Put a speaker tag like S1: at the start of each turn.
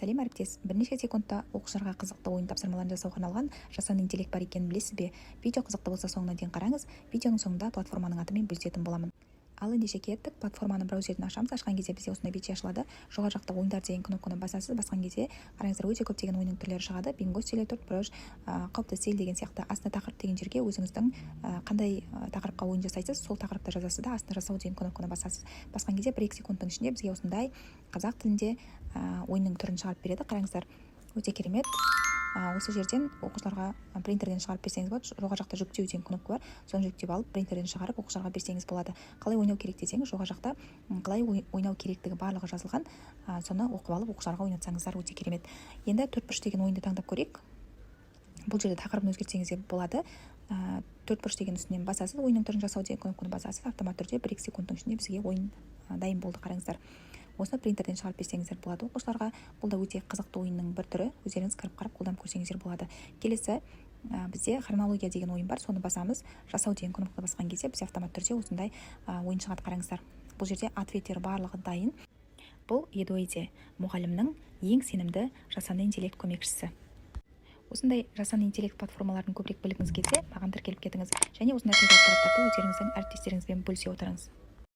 S1: сәлем әріптес. Бірнеше секундта оқушыларға қызықты ойын тапсырмаларын жасауға арналған жасанды интеллект бар екенін білесіз бе? Видео қызықты болса соңына дейін қараңыз. Видеоның соңында платформаның атымен бөлісетін боламын. Ал ендеше кеттік. Платформаны браузерден ашамыз. Ашқан кезде бізде осындай бетше ашылады. Жоғары жақта ойындар деген кнопканы басасыз. Басқан кезде қараңыздар, өте көптеген ойынның түрлері шығады. Бинго, телетурт, брож, қауіпті стиль деген сияқты. Астына тақырып деген жерге өзіңіздің қандай тақырыпқа ойын жасайсыз, сол тақырыпты жазасыз да астына жасау деген кнопканы басасыз. Басқан кезде 1-2 секундтың ішінде бізге осындай қазақ тілінде ойынның түрін шығарып береді. Қараңыздар, өте керемет. Осы жерден оқушыларға принтерден шығарып берсеңіз болады. Жоғары жақта жүктеу деген кнопка бар. Соны жүктеп алып принтерден шығарып оқушыларға берсеңіз болады. Қалай ойнау керек десеңіз, жоғары жақта қалай ойнау керектігі барлығы жазылған. Соны оқып алып оқушыларға ойнатсаңыздар өте керемет. Енді 4 деген ойынды таңдап көрейік. Бұл жерде тақырыбын өзгертсеңіз де болады. 4 деген үстінен басасыз, ойынның түрін жасау деген кнопканы басасыз. Автомат түрде 1-2 секундтың ішінде бізге ойын дайын болды. Қараңыздар. Осыны принтерден шығарып берсеңіздер болады оқушыларға. Бұл да өте қызықты ойынның бір түрі. Өздеріңіз кіріп қарап қолданып көрсеңіздер болады. Келесі бізде хронология деген ойын бар. Соны басамыз. Жасау деген кнопканы басқан кезде бізде автомат түрде осындай ойын шығады. Қараңыздар. Бұл жерде ответтер барлығы дайын. Бұл Едуэйде мұғалімнің ең сенімді жасанды интеллект көмекшісі. Осындай жасанды интеллект платформаларын көбірек білгіңіз келсе, маған тіркеліп кетіңіз және осындай ақпараттарды өздеріңіздің әріптестеріңізбен бөлісе отырыңыз.